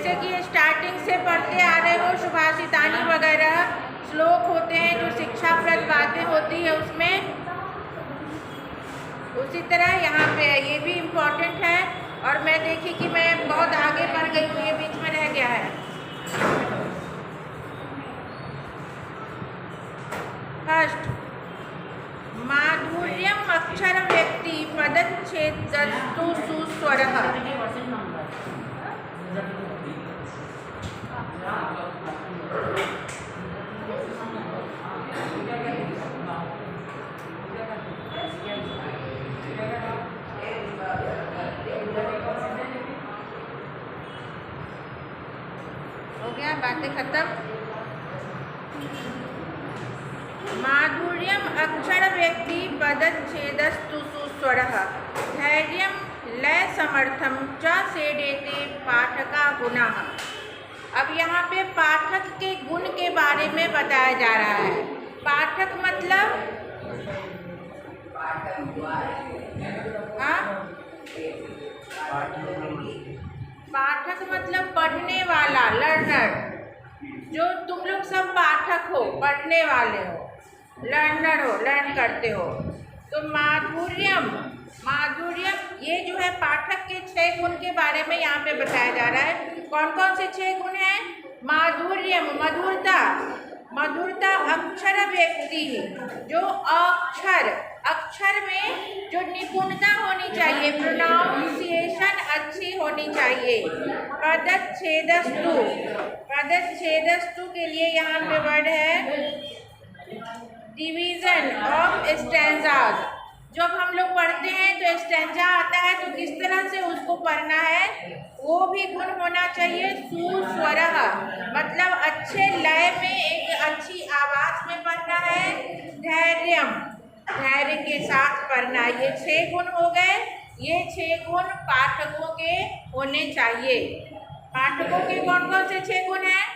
जैसे कि स्टार्टिंग से पढ़ते आ रहे हो, सुभाषितानी वगैरह श्लोक होते हैं जो शिक्षाप्रद बातें होती है उसमें, उसी तरह यहाँ पे ये भी इम्पोर्टेंट है। और मैं देखी कि मैं बहुत आगे बढ़ गई हूँ, ये बीच में रह गया है। फर्स्ट, माधुर्यम अक्षर व्यक्ति पदच्छेदस्तु सुस्वरः। हो गया, बातें खत्म। माधुर्यम अक्षर व्यक्ति पदच्छेदस्तु सुस्वरः धैर्यं लय समर्थम च सेडेते पाठका गुणः। अब यहाँ पे पाठक के गुण के बारे में बताया जा रहा है। पाठक मतलब पाठक मतलब पढ़ने वाला, लर्नर। जो तुम लोग सब पाठक हो, पढ़ने वाले हो, लर्नर हो, लर्न करते हो। तो माधुर्यम, माधुर्यम ये जो है पाठक के 6 गुण के बारे में यहाँ पे बताया जा रहा है। कौन कौन से 6 गुण हैं? माधुर्यम मधुरता, मधुरता अक्षर व्यक्ति, जो अक्षर, अक्षर में जो निपुणता होनी चाहिए, प्रोनाउंसिएशन अच्छी होनी चाहिए। पदच्छेदस्तु, पदच्छेदस्तु के लिए यहाँ पे वर्ड है डिवीजन ऑफ स्टैंजाज। जब हम लोग पढ़ते हैं तो स्टैंजा आता है तो किस तरह से उसको पढ़ना है, वो भी गुण होना चाहिए। सुस्वरः मतलब अच्छे लय में, एक अच्छी आवाज में पढ़ना है। धैर्यम, धैर्य के साथ पढ़ना। ये 6 गुण हो गए। ये 6 गुण पाठकों के होने चाहिए। पाठकों के कौन कौन से 6 गुण हैं?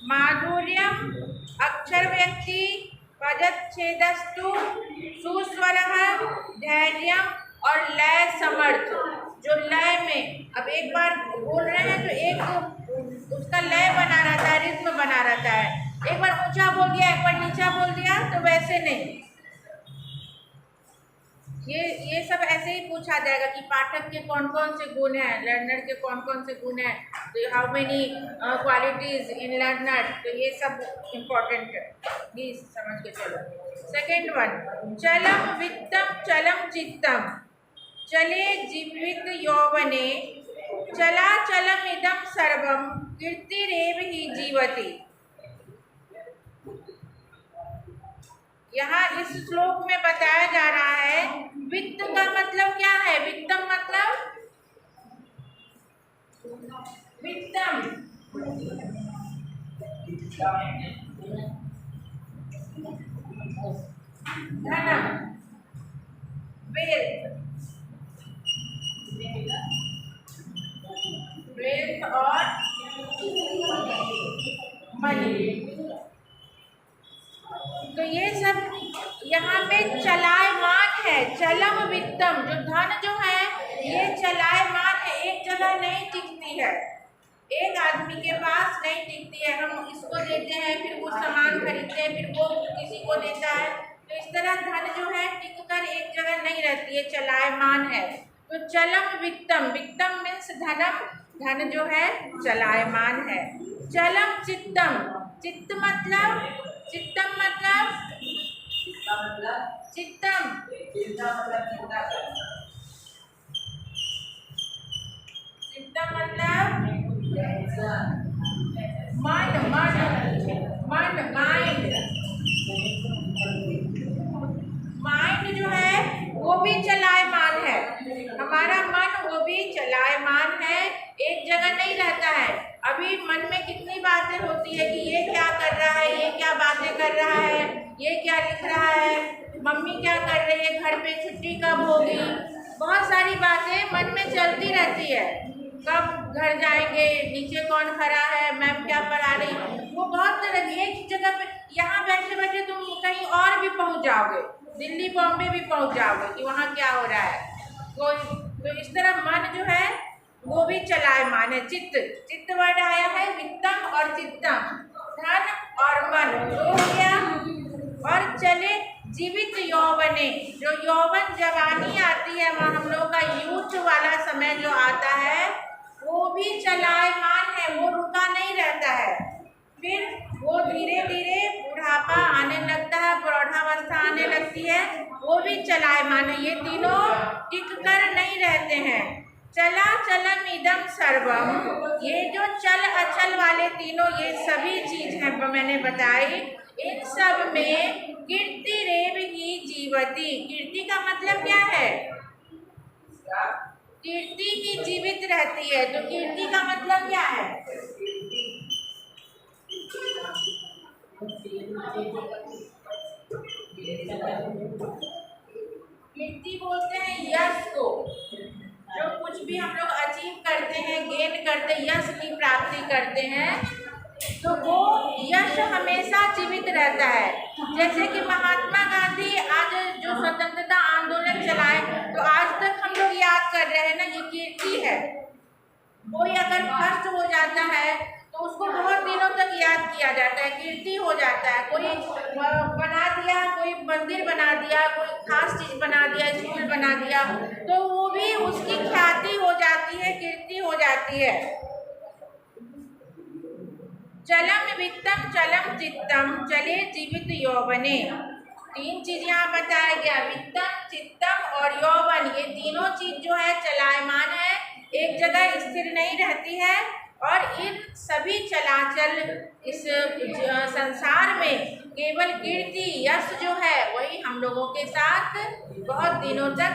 माधुर्यम अक्षर व्यक्ति, पदच्छेदस्तु, सुस्वरः, धैर्यम और लय समर्थ। जो लय में, अब एक बार बोल रहे हैं तो एक उसका लय बना रहता है, रिद्म बना रहता है। एक बार ऊंचा बोल दिया, एक बार नीचा बोल दिया, तो वैसे नहीं। ये सब ऐसे ही पूछा जाएगा कि पाठक के कौन कौन से गुण हैं, लर्नर के कौन कौन से गुण हैं, तो how many qualities in learner. तो ये सब इम्पोर्टेंट है, प्लीज समझ के चलो। सेकेंड वन, चलम वित्तम चलम चित्तम, चले जीवित यौवने, चला चलम इदम सर्वम, कीर्तिरेव ही जीवति। यहाँ इस श्लोक में बताया जा रहा है वित्त का मतलब क्या है। वित्तम मतलब वित्तम, धनम, वेल्थ, वेल्थ और मनी। तो ये सब यहाँ पे चलायमान है। चलम वित्तम, जो धन जो है ये चलायमान है, एक जगह नहीं टिकती है, एक आदमी के पास नहीं टिकती है। हम इसको देते हैं, फिर वो सामान खरीदते हैं, फिर वो किसी को देता है। तो इस तरह धन जो है टिक कर एक जगह नहीं रहती है, चलायमान है। तो चलम वित्तम, वित्तम मीन्स धनम, धन जो है चलायमान है। चलम चित्तम, चित्त मतलब, चित्तम मतलब चित्तम, चित्तम मतलब मन, मन, मन, माइंड। माइंड जो है वो भी चलायमान है, हमारा मन वो भी चलायमान है, एक जगह नहीं रहता है। अभी मन में कितनी बातें होती है कि ये क्या कर रहा है, ये क्या बातें कर रहा है, ये क्या लिख रहा है, मम्मी क्या कर रही है, घर पे छुट्टी कब होगी। बहुत सारी बातें मन में चलती रहती है। कब घर जाएंगे, नीचे कौन खड़ा है, मैम क्या पढ़ा रही, वो बहुत तरह की। एक जगह पे यहाँ बैठे बैठे तुम कहीं और भी पहुँच जाओगे, दिल्ली बॉम्बे भी पहुँच जाओगे कि वहाँ क्या हो रहा है। तो इस तरह मन जो है वो भी चलायमान है। चित्त, चित्त वर्ड आया है वित्तम और चित्तम, धन और मन वो हो गया। और चले जीवित यौवने, जो यौवन जवानी आती है, वहाँ हम लोग का यूथ वाला समय जो आता है वो भी चलायमान है, वो रुका नहीं रहता है। फिर वो धीरे धीरे बुढ़ापा आने लगता है, प्रौढ़ावस्था आने लगती है, वो भी चलायमान है। ये तीनों टिक कर नहीं रहते हैं। चला चलम इदम सर्वम, ये जो चल अचल वाले तीनों ये सभी चीज हैं मैंने बताई, इन सब में कीर्ति रेव ही जीवती। कीर्ति का मतलब क्या है? कीर्ति ही जीवित रहती है। तो कीर्ति का मतलब क्या है? कीर्ति बोलते हैं यश को, जो कुछ भी हम लोग अचीव करते हैं, गेन करते हैं, यश की प्राप्ति करते हैं, तो वो यश हमेशा जीवित रहता है। जैसे कि महात्मा गांधी आज जो स्वतंत्रता आंदोलन चलाए, तो आज तक हम लोग याद कर रहे हैं ना, ये कीर्ति है। कोई अगर फर्स्ट हो जाता है तो उसको बहुत दिनों तक याद किया जाता है, कीर्ति हो जाता है। कोई बना दिया, कोई मंदिर बना दिया, कोई खास चीज बना दिया, स्कूल बना दिया, तो वो भी उसकी ख्याति हो जाती है, कीर्ति हो जाती है। चलम वित्तम चलम चित्तम, चले जीवित यौवने। तीन चीज यहाँ बताया गया, वित्तम, चित्तम और यौवन। ये तीनों चीज जो है चलायमान है, एक जगह स्थिर नहीं रहती है। और इन सभी चलाचल इस संसार में केवल कीर्ति यश जो है वही हम लोगों के साथ बहुत दिनों तक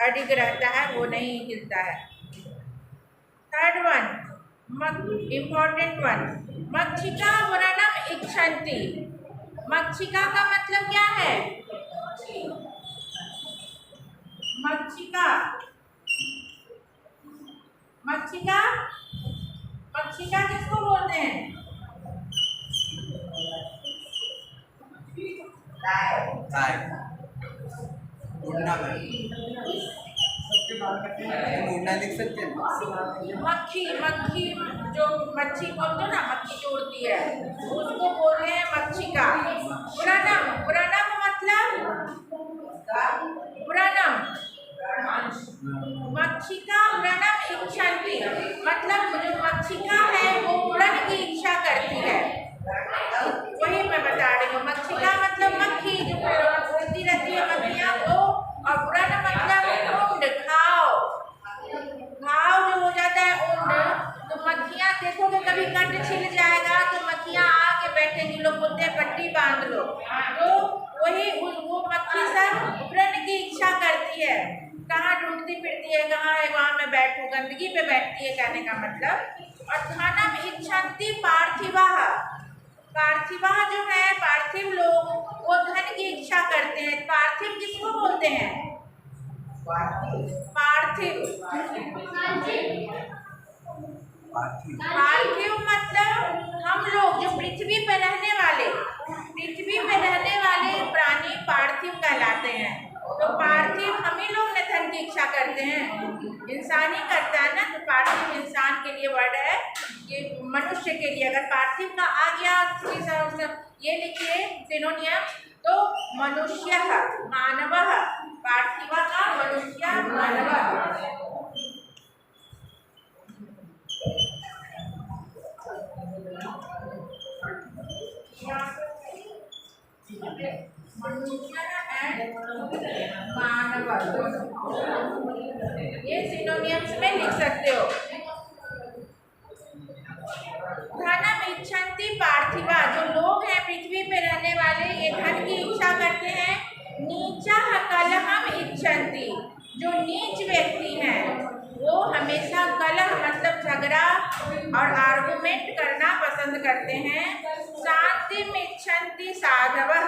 अडिग रहता है, वो नहीं हिलता है। थर्ड वन, इम्पोर्टेंट वन, मक्षिका वर्णम इच्छन्ति। मक्षिका का मतलब क्या है? मक्षिका, मक्षिका, मक्षिका किसको बोलते हैं? उड़ना लिख सकते हैं। मक्खी, मक्खी जो मच्छी बोलते हो ना, मक्खी जो उड़ती है उसको बोल रहे हैं मक्षिका। पुरानम, पुरानम मतलब पुरानम, मक्षिका उड़नम इच्छन्ति, मतलब जो मक्षिका है वो उड़न की इच्छा करती है। वही मैं बता रही हूँ, मक्षिका मतलब मक्खी जो उड़ती रहती है, मक्खियाँ वो, और उड़न मतलब उंड, घाव, घाव जो हो जाता है उंड। तो मक्खियाँ देखोगे कभी कंठ छिल जाएगा तो मक्खियाँ आके बैठेंगी, लोग बोलते हैं पट्टी बांध लो। तो वही वो मक्खी सब उड़न की इच्छा करती है, कहाँ ढूंढती फिरती है, कहाँ है वहाँ मैं बैठूं, गंदगी पे बैठती है कहने का मतलब। और धनम इच्छन्ति पार्थिवा, पार्थिवा जो है पार्थिव लोग, वो धन की इच्छा करते हैं। पार्थिव किसको बोलते हैं? पार्थिव, पार्थिव मतलब हम लोग जो पृथ्वी पे रहने वाले, पृथ्वी पे रहने वाले प्राणी पार्थिव कहलाते हैं। तो पार्थिव हम ही लोग ने धन की इच्छा करते हैं, इंसान ही करता है ना। तो पार्थिव इंसान के लिए वर्ड है, ये मनुष्य के लिए। अगर पार्थिव का आ गया ये लिखिए सिनोनियम, तो मनुष्य, मानव, पार्थिव का मनुष्य, मानव। मनुष्य एंड मानव, ये सिनोनियम्स में लिख सकते हो। धनम इच्छन्ति पार्थिवा, जो लोग हैं पृथ्वी पे रहने वाले, ये धन की इच्छा करते हैं। नीचा कलहम इच्छन्ति, जो नीच व्यक्ति हैं वो हमेशा कलह मतलब झगड़ा और आर्गुमेंट करना पसंद करते हैं। शांति इच्छन्ति साधवः,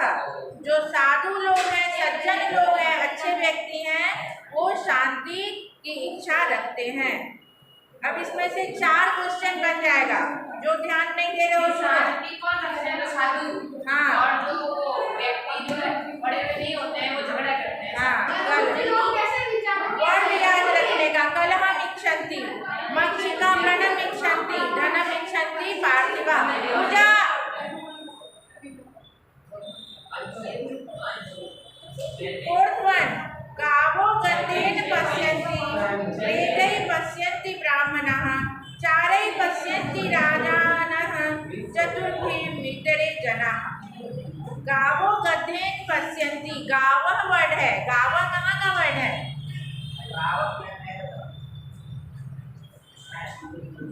जो साधु लोग हैं, सज्जन लोग हैं, अच्छे व्यक्ति हैं, वो शांति की इच्छा रखते हैं। अब इसमें से 4 क्वेश्चन बन जाएगा, जो ध्यान नहीं दे रहे हो साधु, हाँ, और जो व्यक्ति जो है बड़े नहीं होते हैं वो झगड़ा करते हैं, हाँ, वर्ड याद रखने का, कलहम इच्छन्ति, चतुर्भिर्नितरे जनाः। गावो गधेन पश्यन्ति। गावः वर्ड है, गावः कहाँ का वर्ड है?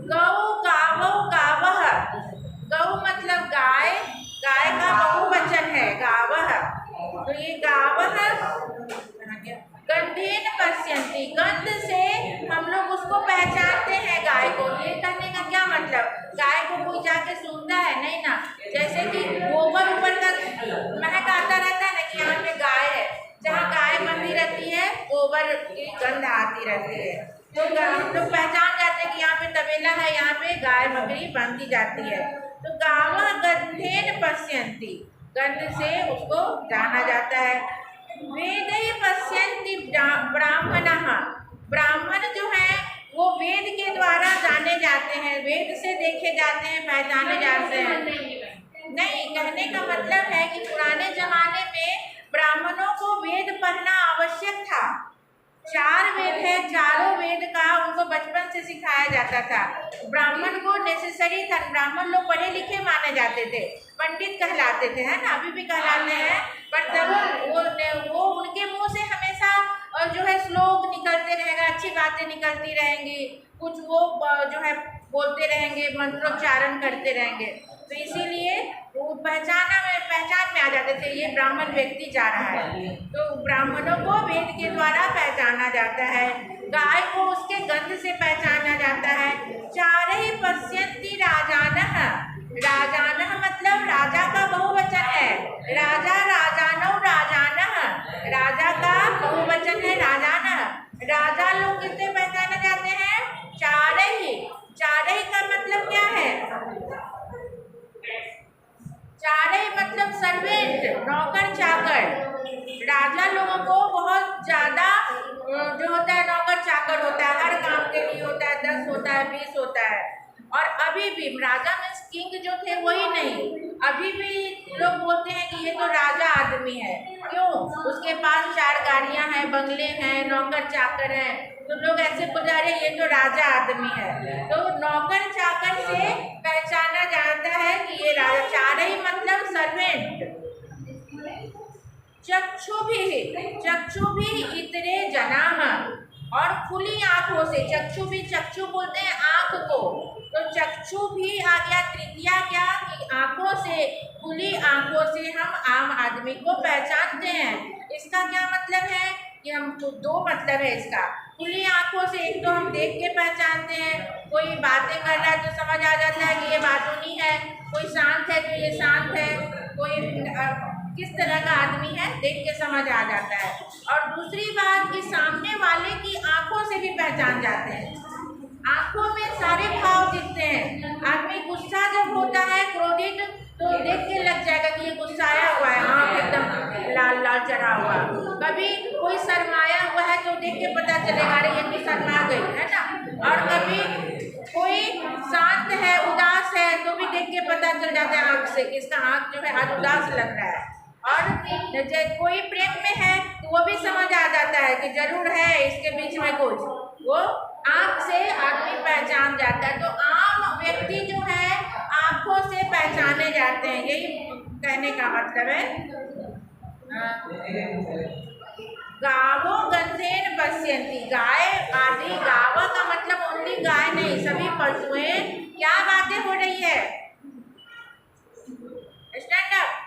गौ गावो गावः। गौ मतलब गाय, गाय का बहुवचन है गावः। तो ये गावः गंधेन पश्यन्ति, गंध से हम लोग उसको पहचानते हैं गाय को। ये कहने का क्या मतलब? गाय को कोई जाके सूंघता है नहीं ना। जैसे कि गोबर ऊपर का महक आता रहता है ना कि यहाँ पे गाय है, जहाँ गाय बंधी रहती है गोबर की गंध आती रहती है, तो हम लोग पहचान जाते हैं कि यहाँ पे तबेला है, यहाँ पे गाय बकरी बांधी जाती है। तो गावः गंधेन पश्यन्ति, गंध से उसको जाना जाता है। वेदै पश्यन्ति ब्राह्मणः, ब्राह्मण जो है वो वेद के द्वारा जाने जाते हैं, वेद से देखे जाते हैं, पहचाने जाते हैं। नहीं, कहने का मतलब है कि पुराने जमाने में ब्राह्मणों को वेद पढ़ना आवश्यक था। 4 वेद है, चारों वेद का उनको बचपन से सिखाया जाता था। ब्राह्मण को नेसेसरी था, ब्राह्मण लोग पढ़े लिखे माने जाते थे, पंडित कहलाते थे, है ना, अभी भी कहलाते हैं। पर तब वो उनके मुंह से हमेशा जो है श्लोक निकलते रहेगा, अच्छी बातें निकलती रहेंगी, कुछ वो जो है बोलते रहेंगे, मंत्रोच्चारण करते रहेंगे। तो इसीलिए वो पहचान में आ जाते थे ये ब्राह्मण व्यक्ति जा रहा है। तो ब्राह्मणों को वेद के द्वारा पहचाना जाता है, गाय को उसके गंध से पहचाना जाता है। चारहि पश्यन्ति राजानः, राजानः मतलब राजा का बहुवचन है, राजा राजानौ राजानः, राजा का बहुवचन है राजानः। राजा लोग किससे पहचाने जाते हैं? चारहि। चारहि का मतलब क्या है? चारहि मतलब सर्वेंट, नौकर चाकर। राजा लोगों को बहुत ज़्यादा जो होता है नौकर चाकर होता है, हर काम के लिए होता है, 10 होता है, 20 होता है। और अभी भी राजा में किंग जो थे वही नहीं, अभी भी लोग बोलते हैं कि ये तो राजा आदमी है। क्यों? उसके पास 4 गाड़ियां हैं, बंगले हैं, नौकर चाकर हैं, तो लोग ऐसे बोल रहे ये तो राजा आदमी है। तो नौकर चाकर से पहचाना जाता है कि ये राजा। चारहि मतलब सर्वेंट। चक्षु भी इतरे जनाः, और खुली आंखों से, चक्षु बोलते हैं आंख को, तो चक्षु भी आ गया तृतीया क्या कि आंखों से, खुली आंखों से हम आम आदमी को पहचानते हैं। इसका क्या मतलब है कि हम तो 2 मतलब है इसका। खुली आंखों से एक तो हम देख के पहचानते हैं, कोई बातें कर रहा है तो समझ आ जाता है कि ये बातूनी है, कोई शांत है तो ये शांत है, कोई किस तरह का आदमी है देख के समझ आ जाता है। और दूसरी बात कि सामने वाले की आंखों से भी पहचान जाते हैं, आंखों में सारे भाव दिखते हैं। आदमी गुस्सा जब होता है, क्रोधित, तो देख के लग जाएगा कि ये गुस्साया हुआ है, आँख एकदम लाल लाल चढ़ा हुआ। कभी कोई शर्माया हुआ है तो देख के पता चलेगा अरे ये तो शर्मा गई, है ना। और कभी कोई शांत है, उदास है, तो भी देख के पता चल जाता है आँख से कि इसका आँख जो है आज उदास लग रहा है। और कोई प्रेम में है तो वो भी समझ आ जाता है कि जरूर है इसके बीच में कुछ, वो आँख से आदमी पहचान जाता है। तो आम व्यक्ति जो है आँखों से पहचाने जाते हैं, यही कहने का मतलब है। गावो गंधेन पश्यन्ति, गाय आदि, गावा का मतलब ओनली गाय नहीं, सभी पशुएं। क्या बातें हो रही है? स्टैंड अप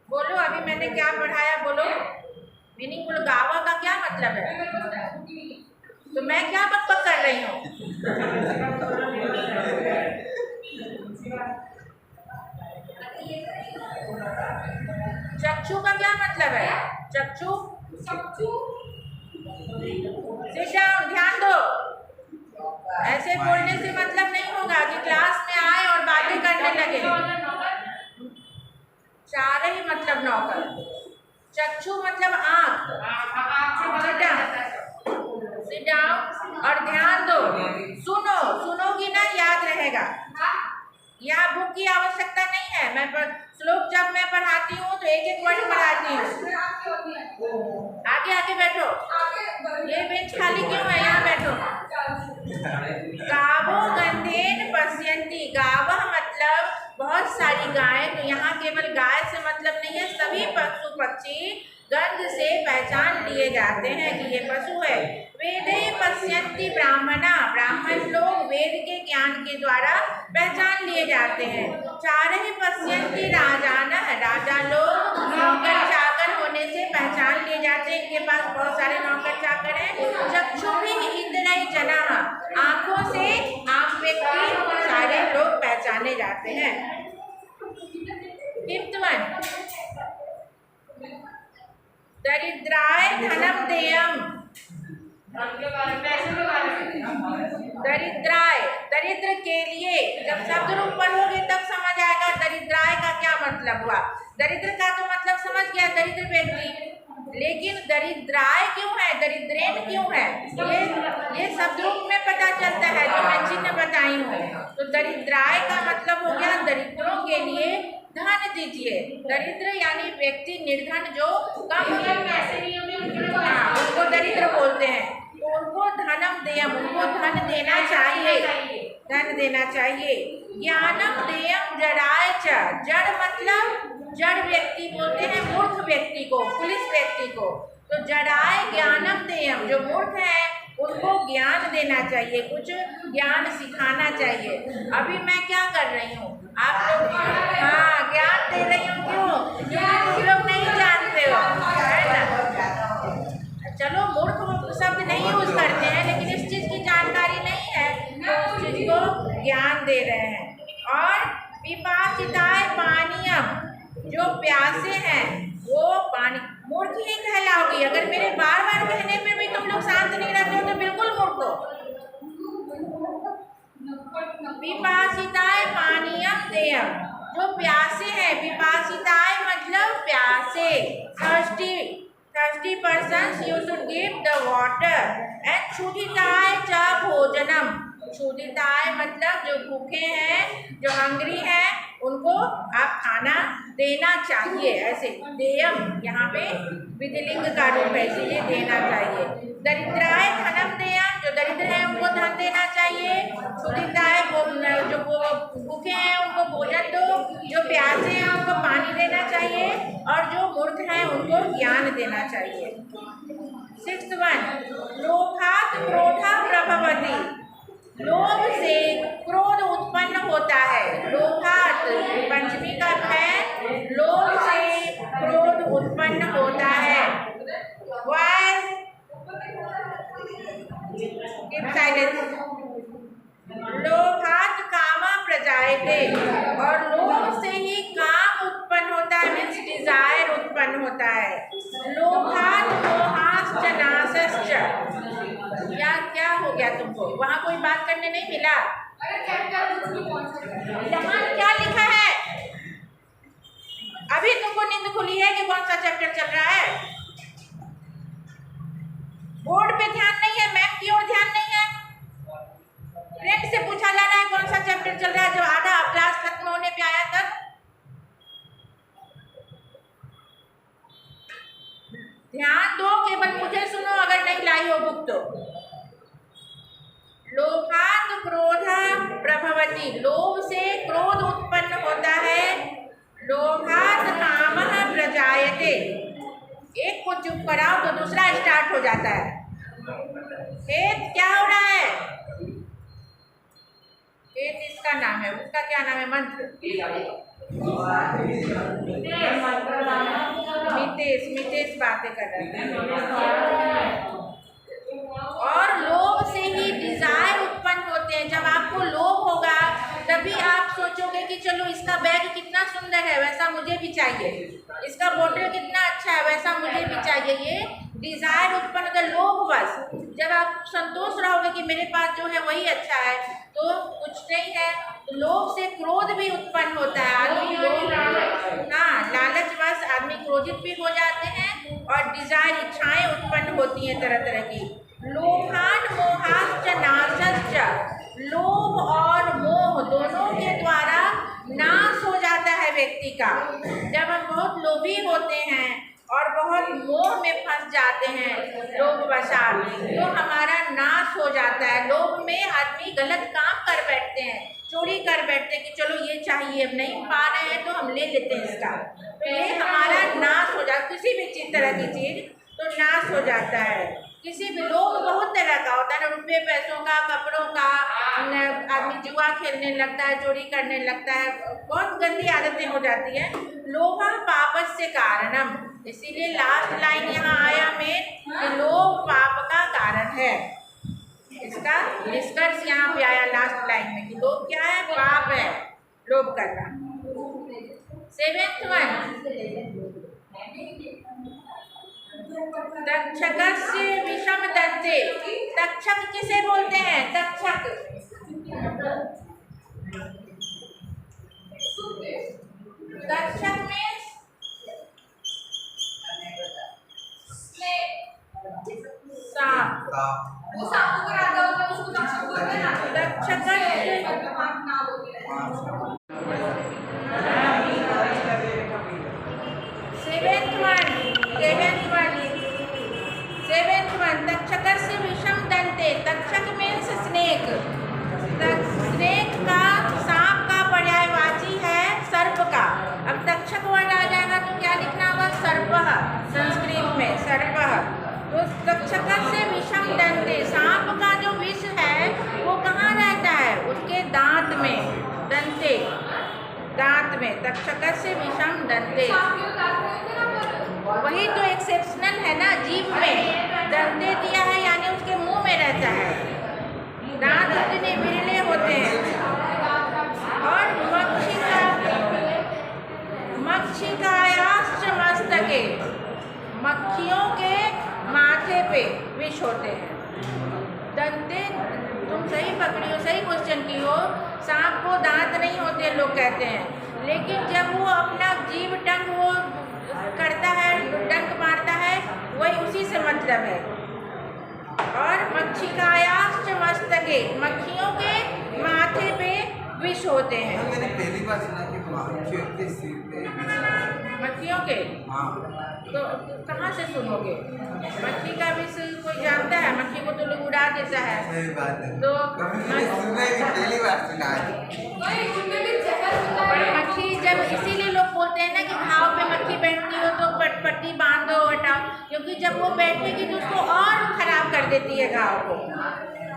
बोलो, अभी मैंने क्या पढ़ाया बोलो, मीनिंग बोलो। गावा का क्या मतलब है? तो मैं क्या बकबक कर रही हूँ? चक्षु का क्या मतलब है? चक्षु, सिट डाउन, ध्यान दो। ऐसे बोलने से मतलब नहीं होगा कि क्लास में आए और बातें करने लगे। चारहि मतलब नौकर, चक्षु मतलब आँख, सिट डाउन और ध्यान दो। सुनोगी ना, याद रहेगा। यहाँ बुक की आवश्यकता नहीं है। मैं श्लोक जब मैं पढ़ाती हूँ तो एक एक वर्ड पढ़ाती हूँ। आगे बैठो, ये बेंच खाली क्यों है? यहाँ बैठो। गावो बहुत सारी गाय, तो यहाँ केवल गाय से मतलब नहीं है, सभी पशु पक्षी गंध से पहचान लिए जाते हैं कि ये पशु है। वेदे पश्यन्ति ब्राह्मणा, ब्राह्मण लोग वेद के ज्ञान के द्वारा पहचान लिए जाते हैं। चारहि पश्यन्ति राजान, राजा लोग नौकर चाकर होने से पहचान लिए जाते हैं, इनके पास बहुत सारे नौकर चाकर हैं। चक्षुभिः इंद्रिय जनाः, आंखों से आम व्यक्ति सारे लोग पहचाने जाते हैं। फिफ्थ वन, दरिद्राय धनम देयम। दरिद्राय, दरिद्र के लिए, जब शब्द रूप पढ़ोगे तब समझ आएगा दरिद्राय का क्या मतलब हुआ। दरिद्र का तो मतलब समझ गया, दरिद्र व्यक्ति, लेकिन दरिद्राय क्यों है, दरिद्रेन क्यों है, ये शब्द रूप में पता चलता है जो मैं चिन्ह बताई हूँ। तो दरिद्राय का मतलब हो गया दरिद्रों के लिए धन दीजिए। दरिद्र यानी व्यक्ति निर्धन जो कम पैसे नहीं होते, उनको दरिद्र बोलते हैं। तो उनको धनम देयम, उनको धन देना चाहिए, धन देना चाहिए। ज्ञानम देयम जड़ाय च, जड़ मतलब जड़ व्यक्ति बोलते हैं मूर्ख व्यक्ति को, पुलिस व्यक्ति को। तो जड़ाय ज्ञानम देयम, जो मूर्ख है उनको ज्ञान देना चाहिए, कुछ ज्ञान सिखाना चाहिए। अभी मैं क्या कर रही हूँ, आप लोग, हाँ ज्ञान दे रही हूँ, क्यों, क्योंकि तुम लोग नहीं जानते हो, है ना। चलो मूर्ख शब्द नहीं यूज करते हैं, लेकिन इस चीज़ की जानकारी नहीं है तो उस चीज़ को ज्ञान दे रहे हैं। और पिपासिताय पानीयम, जो प्यासे हैं वो पानी, मूर्ख ही कहलाओगी। अगर मेरे बार बार कहने पे भी तुम लोग शांत नहीं रहते हो तो बिल्कुल मूर्ख हो। पिपासिताय पानीयम देयम, जो प्यासे हैं, पिपासिताय मतलब प्यासे, thirsty persons you should give the water, and क्षुधिताय च भोजनम, क्षुधिताय मतलब जो भूखे हैं, जो हंग्री हैं, उनको आप खाना देना चाहिए। ऐसे देयम यहाँ पे विधिलिंग का रूप है, इसलिए देना चाहिए। दरिद्राय धनम देयम, जो दरिद्र है उनको धन देना चाहिए। क्षुधिताय जो भूखे हैं उनको भोजन दो, जो प्यासे हैं उनको पानी देना चाहिए, और जो मूर्ख हैं उनको ज्ञान देना चाहिए। सिक्स्थ वन, लोभात् क्रोधा प्रभवति, लोभ से क्रोध उत्पन्न होता है। लोभात् पंचमी का है, लोभ से क्रोध उत्पन्न होता है। Why? Keep silence. लोभात् काम प्रजायते, और लोभ से ही काम उत्पन्न होता है, मीन्स डिजायर उत्पन्न होता है। लोभात् मोहाश्च नाशश्च, या क्या हो गया तुमको, वहाँ कोई बात करने नहीं मिला, यहाँ क्या लिखा है, अभी तुमको नींद खुली है कि कौन सा चैप्टर चल रहा है। बोर्ड पे ध्यान नहीं है, मैम की ओर ध्यान नहीं है। फ्रेंड से पूछा जा रहा है कौन सा चैप्टर चल रहा है, जो आधा क्लास खत्म होने पे आया तब। ध्यान दो, केवल मुझे सुनो, अगर नहीं लाई हो बुक तो। लोभात् क्रोधा प्रभवति, लोभ से क्रोध उत्पन्न होता है। लोभात् कामः प्रजायते, एक को चुप कराओ तो दूसरा स्टार्ट हो जाता है। क्या हो रहा है, इसका नाम है, उसका क्या नाम है, मंत्र मितेश बातें कर रहे हैं। और लोभ से ही डिजायर उत्पन्न होते हैं। जब आपको लोभ होगा तभी आप सोचोगे कि चलो इसका बैग कितना सुंदर है, वैसा मुझे भी चाहिए, इसका बोतल कितना अच्छा है, वैसा मुझे भी चाहिए। ये डिजायर उत्पन्न होता है लोभवश। जब आप संतोष रहोगे कि मेरे पास जो है वही अच्छा है तो कुछ नहीं है, तो लोभ से क्रोध भी उत्पन्न होता है। आदमी लोभ, हाँ, लालचवश आदमी क्रोधित भी हो जाते हैं और डिजायर, इच्छाएं उत्पन्न होती हैं तरह तरह की। लोभान मोहाश्च नाशश्च, लोभ और मोह दोनों के द्वारा नाश हो जाता है व्यक्ति का। जब हम बहुत लोभी होते हैं, और बहुत मोह में फंस जाते हैं लोभ वशात, तो हमारा नाश हो जाता है। लोभ में आदमी गलत काम कर बैठते हैं, चोरी कर बैठते हैं कि चलो ये चाहिए, अब नहीं पा रहे हैं तो हम ले लेते हैं इसका, तो ये हमारा नाश हो जाता है। किसी भी चीज तरह की चीज तो नाश हो जाता है। किसी भी लोभ बहुत तरह का होता है ना, रुपये पैसों का, कपड़ों का, आदमी जुआ खेलने लगता है, चोरी करने लगता है, बहुत गंदी आदतें हो जाती है। लोभ पापस्य कारणम, इसीलिए लास्ट लाइन यहाँ आया में कि लोभ पाप का कारण है। इसका निष्कर्ष यहाँ पे आया लास्ट लाइन में कि लोभ क्या है, पाप है, लोभ करना। 7th वन, तक्षकस्य विषम दंते, तक्षक किसे बोलते हैं? तक्षक, तक्षक में सांप, तक्षकस्य विषम दंते, तक्षक मीन्स स्नेक, स्नेक का, सांप का पर्यायवाची है सर्प का। अब तक्षक वर्ड आ जाएगा तो क्या लिखना होगा? सर्पः, संस्कृत में सर्पः। तो तक्षकस्य विषम दंते, सांप का जो विष है वो कहाँ रहता है? उसके दांत में, दंते, दांत में, तक्षकस्य विषम दंते। वही तो एक्सेप्शनल है ना, जीभ में दंते दिया है यानी उसके मुंह में रहता है, दांत इतने विरले होते हैं। और मक्षिकायाश्च मस्तके, मक्खियों के माथे पे विष होते हैं। दंते, तुम सही पकड़ी हो, सही क्वेश्चन की हो। सांप को दांत नहीं होते लोग कहते हैं, लेकिन जब वो अपना जीभ टंग वो करता है, डंक मारता है, वही उसी से मतलब है। और मक्षिकायाश्च मस्तके, मक्खियों के माथे पे विष होते हैं। मैंने पहली बार सुना कि मक्खियों के सिर पे विष। मक्खियों के? हाँ। तो कहाँ से सुनोगे? मक्खी का विष कोई जानता है? मक्खी को तो लोग उड़ा देता है। सही बात है। तो पहली बार सुना है। और मक्खी जब, इसीलिए लोग बोलते हैं ना कि घाव पे मक्खी बैठती हो तो पट्टी बांध दो, हटाओ, क्योंकि जब वो बैठेगी तो उसको और खराब कर देती है घाव को,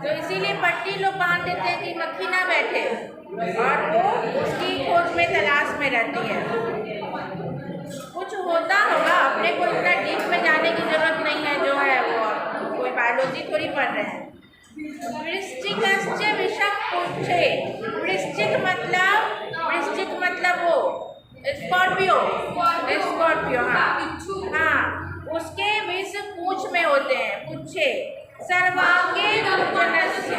तो इसीलिए पट्टी लोग बांध देते हैं कि मक्खी ना बैठे, और वो उसकी खोज में, तलाश में रहती है। कुछ होता होगा, अपने को इतना डीप में जाने की जरूरत नहीं है, जो है वो कोई बायोलॉजी थोड़ी पढ़ रहे हैं। वृश्चिकस्य विषम पुच्छे, वृश्चिक मतलब वो स्कॉर्पियो, स्कॉर्पियो, हाँ, उसके विष पूंछ में होते हैं, पुच्छे। सर्वांगे दुर्जनस्य,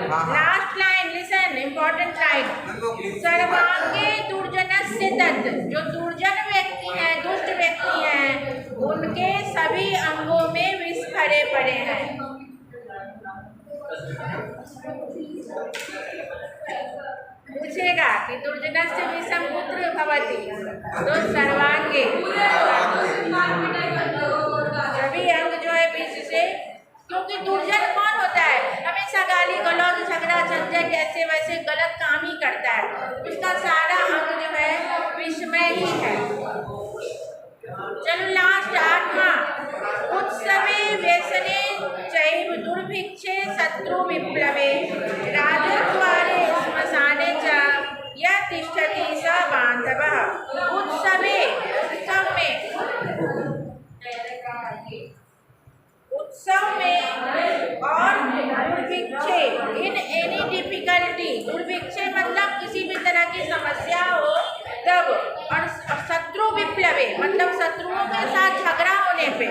last line, listen, important line, सर्वांगे दुर्जनस्य तत्, जो दुर्जन व्यक्ति हैं, दुष्ट व्यक्ति हैं, उनके सभी अंगों में विष भरे पड़े हैं। पूछेगा कि दुर्जनस्य विषम कुत्र भवति, तो सर्वांगे, सभी अंग जो है विष से, क्योंकि दुर्जन कौन होता है? हमेशा गाली गलौज, झगड़ा झंझट, ऐसे वैसे गलत काम ही करता है, उसका सारा अंग जो है विषमय ही है। चलो लास्ट 8वां, उत्सवे व्यसने चैव दुर्भिक्षे शत्रु विप्लवे राजद्वारे श्मशाने च यः तिष्ठति स बान्धवः। उत्सवे, उत्सव में, उत्सव में, और दुर्भिक्षे, इन एनी डिफिकल्टी, दुर्भिक्षे मतलब किसी भी तरह की समस्या हो तब, और शत्रु विप्लवे मतलब शत्रुओं के साथ झगड़ा होने पे,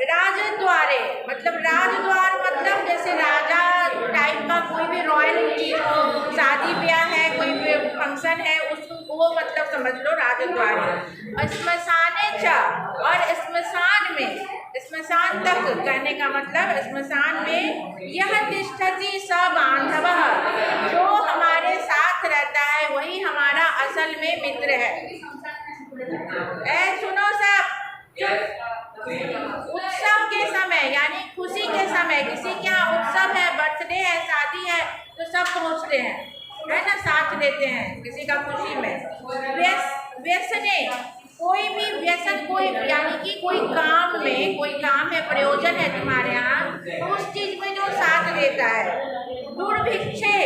राजद्वारे मतलब, राजद्वार मतलब जैसे राजा टाइप का कोई भी रॉयल चीज हो, शादी ब्याह है, कोई भी फंक्शन है, उसको वो मतलब समझ लो राजद्वारे। श्मशाने च, और श्मशान में, श्मशान तक कहने का मतलब, श्मशान में, यह तिष्ठति स बान्धवः, जो हमारे साथ रहता है वही हमारा असल में मित्र है। सुनो सब, सोचते हैं, है ना, साथ लेते हैं किसी का खुशी में। व्यसने, कोई भी व्यसन, कोई यानी कि कोई काम में, कोई काम है, प्रयोजन है तुम्हारे यहाँ, तो उस चीज में जो साथ देता है। दुर्भिक्षे,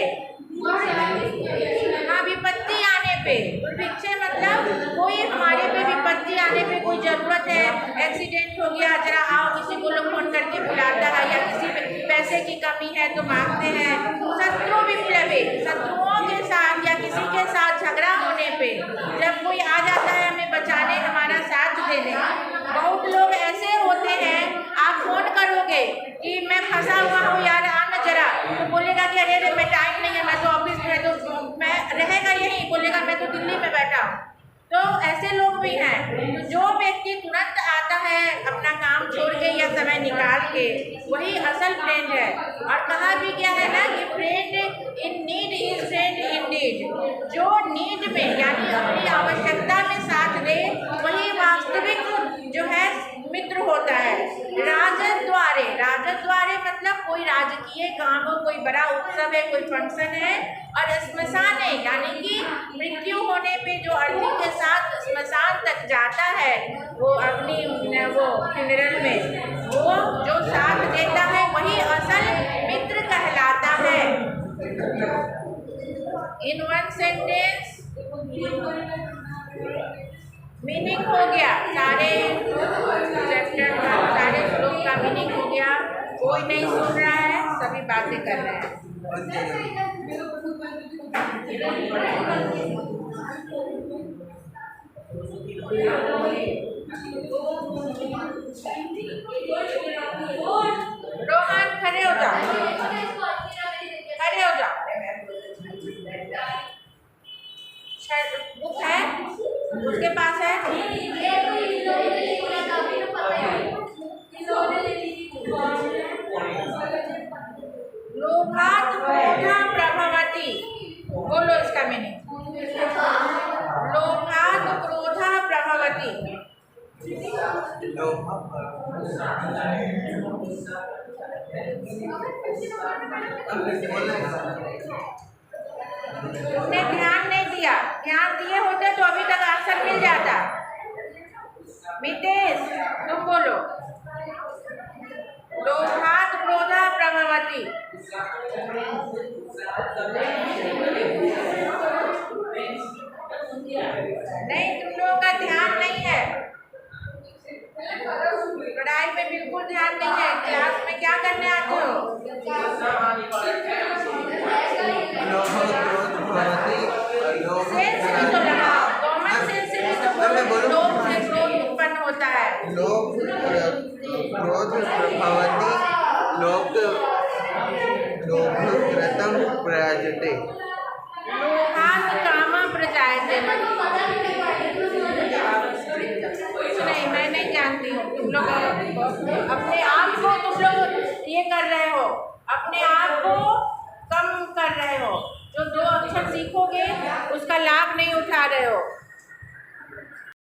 हाँ, विपत्ति आने पे, दुर्भिक्षे मतलब कोई हमारे पे विपत्ति आने पे, कोई जरूरत है, एक्सीडेंट हो गया, जरा आओ, किसी को लोग फोन करके बुलाता है, या किसी पे पैसे की कमी है तो मांगते हैं। शत्रु विप्लवे, शत्रुओं के साथ या किसी के साथ झगड़ा होने पे जब कोई आ जाता है हमें बचाने, हमारा साथ देने। बहुत लोग ऐसे होते हैं, आप फोन करोगे कि मैं फंसा हुआ हूँ यार, आना जरा, तो बोलेगा कि अरे मैं टाइम नहीं है, मैं तो ऑफिस में, तो मैं रहेगा यहीं, बोलेगा मैं तो दिल्ली में बैठा हूँ। तो ऐसे लोग भी हैं। तो जो व्यक्ति तुरंत आता है अपना काम छोड़ के या समय निकाल के, वही असल फ्रेंड है। और कहा भी गया है ना कि friend in need is friend in need. जो नीड में यानी अपनी आवश्यकता में साथ दे, वही वास्तविक जो है मित्र होता है। राजद्वारे, राजद्वारे मतलब कोई राजकीय काम हो, कोई बड़ा उत्सव है, कोई फंक्शन है। और श्मशान है यानी कि मृत्यु होने पे जो अर्थी के साथ श्मशान तक जाता है, वो अपनी वो फ्यूनरल में, वो जो साथ देता है वही असल मित्र कहलाता है। इन वन सेंटेंस मीनिंग हो गया, सारे चैप्टर का, सारे श्लोक का मीनिंग हो गया। कोई नहीं सुन रहा है, सभी बातें कर रहे हैं। रोहन खड़े हो जाओ, खड़े हो जाओ। बुक है उसके पास है। लोभात् क्रोधा प्रभवति, बोलो इसका मीनिंग। लोभात् क्रोधा प्रभवति, तुमने ध्यान नहीं दिया, ध्यान दिए होते तो अभी तक आंसर मिल जाता। मितेश तुम बोलो। लोभात् क्रोधा प्रभवति, नहीं, तुम लोगों का ध्यान नहीं है, पढ़ाई में बिल्कुल ध्यान नहीं है। क्लास में क्या करने आते हो? सेंस भी तो लगाओ, कॉमन सेंस से भी तो बोलो। लोभ से क्रोध उत्पन्न होता है। लोभ क्रोध प्रभवति, लोभकृतं प्रजायते। लोभात् कामः प्रजायते, कुछ नहीं, मैं नहीं जानती हूँ। तुम लोग अपने आप को, तुम लोग ये कर रहे हो, अपने आप को कम कर रहे हो। जो 2 अक्षर सीखोगे उसका लाभ नहीं उठा रहे हो।